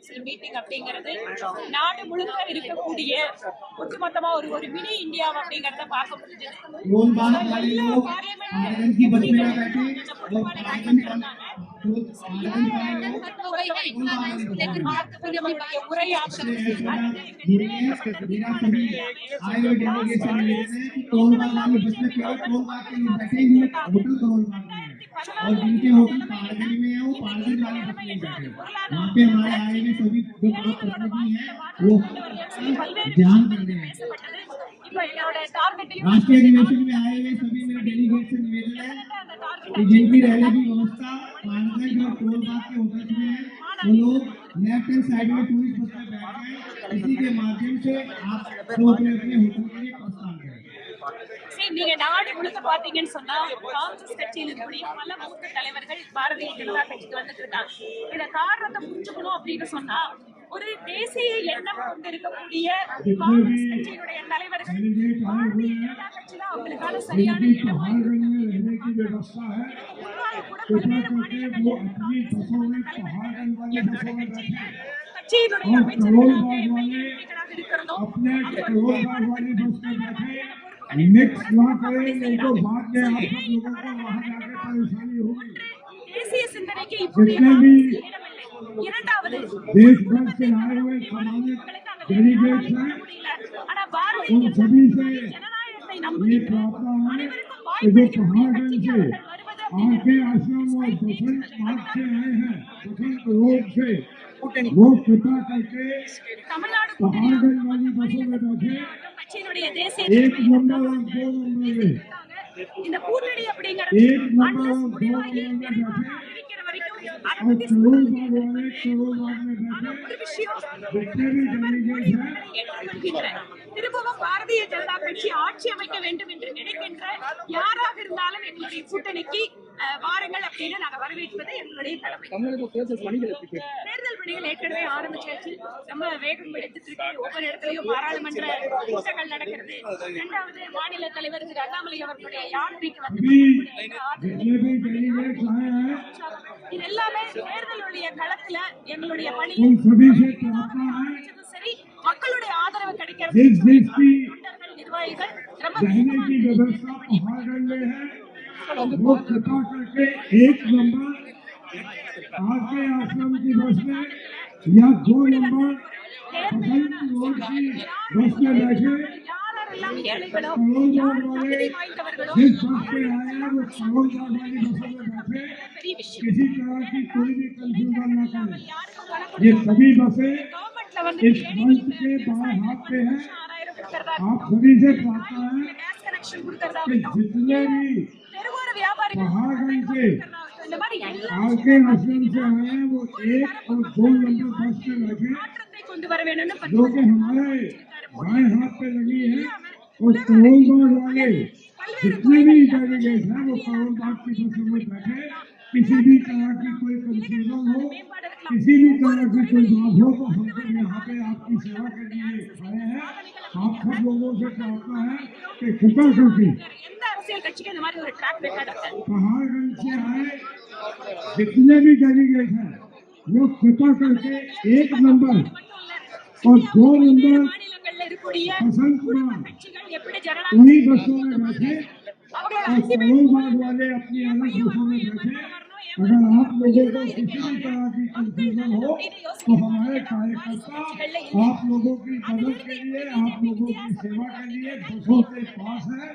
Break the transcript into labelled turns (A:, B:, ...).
A: Council meeting அப்படிங்கிறது நாடு முழுக்க இருக்கக்கூடிய ஒட்டுமொத்தமா ஒரு ஒரு மினி இந்தியா அப்படிங்கறத பார்க்க முடிஞ்சது.
B: और जिनके होटल पारगनी में है वो पारगनी वाले बस में बैठे। वहाँ पे हमारे आए हुए सभी जो बड़े प्रतिनिधि हैं वो ध्यान कर रहे हैं। राष्ट्रीय अधिवेशन में आए हुए सभी मेरे डेलीगेट से निवेदन है कि जिनकी रहने की व्यवस्था पारगंज और टोल बाग के होटल में है वो लोग लेफ्ट हैंड साइड में टूरिस्ट बस में बैठ गए। इसी के माध्यम से आप अपने अपने होटल के लिए प्रस्थान करें।
A: நீங்க நாடு முழுக்க பாத்தீங்கன்னு சொன்னா காங்கிரஸ் கட்சியில் இருக்கக்கூடிய பல மூத்த தலைவர்கள் பாரதிய ஜனதா கட்சிக்கு வந்துட்டு இருக்காங்க. இத காரணத்தை புரிஞ்சுக்கணும் அப்படின்னு சொன்னா ஒரு தேசிய எண்ணம் கொண்டிருக்கக்கூடிய காங்கிரஸ் கட்சியினுடைய தலைவர்கள் பாரதிய ஜனதா கட்சியில அவங்களுக்கான சரியான கட்சியினுடைய
B: नेक्स्ट वहाँ करें नहीं तो बाद में आप सब लोगों को वहाँ जाकर परेशानी होगी। जितने भी देश भर से आए हुए सामाजिक डेलीगेट्स हैं उन सभी से ये प्रार्थना है कि जो पहाड़गंज से आके आश्रम और बसंत मार्ग से आए हैं बसंत रोड से वो कृपा करके पहाड़गंज वाली बसों में बैठे एक नंबर और दो नंबर में
A: இந்த கூட்டணி அப்படிங்கறது
B: एक नंबर और दो नंबर में बैठे और करोड़ बाग में बैठे जितने भी डेलीगेट हैं
A: திரும்பவும் பாரதிய ஜனதா கட்சி ஆட்சி அமைக்க வேண்டும் என்று நினைக்கின்ற யாராக இருந்தாலும் எங்களுடைய கூட்டணிக்கு வாருங்கள் அப்படின்னு நாங்க வரவேற்பது எங்களுடைய கடமை. தேர்தல் பணிகள் ஏற்கனவே ஆரம்பிச்சாச்சு. ரொம்ப வேகம் எடுத்துட்டு இருக்கு. ஒவ்வொரு இடத்துலயும் பாராளுமன்ற கூட்டங்கள் நடக்கிறது. இரண்டாவது மாநில தலைவர் திரு அண்ணாமலை அவர்களுடைய யாத்திரைக்கு வந்து இது எல்லாமே தேர்தலுடைய களத்துல எங்களுடைய பணி சரி மக்களுடைய ஆதரவு கிடைக்கிறது. நிர்வாகிகள்
B: वो कृपा करके एक नंबर आके आश्रम की बस में या दो नंबर बसंत रोड की बस में बैठे करोल बाग वाले जिस बस पे आए हैं वो करोल बाग वाली बसों में बैठे किसी तरह की कोई भी कंफ्यूजन न करें। ये सभी बसें इस मंच के बाएं हाथ पे हैं। आप सभी से प्रार्थना है कि जितने भी पहाड़गंज से आके आश्रम से आए हैं वो एक और दो नंबर बस में बैठे जो कि हमारे बाएं हाथ पे लगी है और करोल बाग वाले जितने भी डेलीगेट हैं वो करोल बाग की बसों में बैठे किसी भी तरह की कोई कंफ्यूजन हो किसी भी तरह की कोई बात हो तो हम सब यहाँ पे आपकी सेवा के लिए आए हैं। आप सब लोगों से प्रार्थना है कि कृपा करके पहाड़गंज से आए जितने भी डेलीगेट हैं वो कृपा करके एक नंबर और दो नंबर बसंत मार्ग उन्हीं बसों में बैठे और करोल बाग वाले अपनी अलग बसों में बैठे। अगर आप लोगों को किसी भी तरह की कंफ्यूजन हो तो हमारे कार्यकर्ता आप लोगों की मदद के लिए आप लोगों की सेवा के लिए बसों के पास है।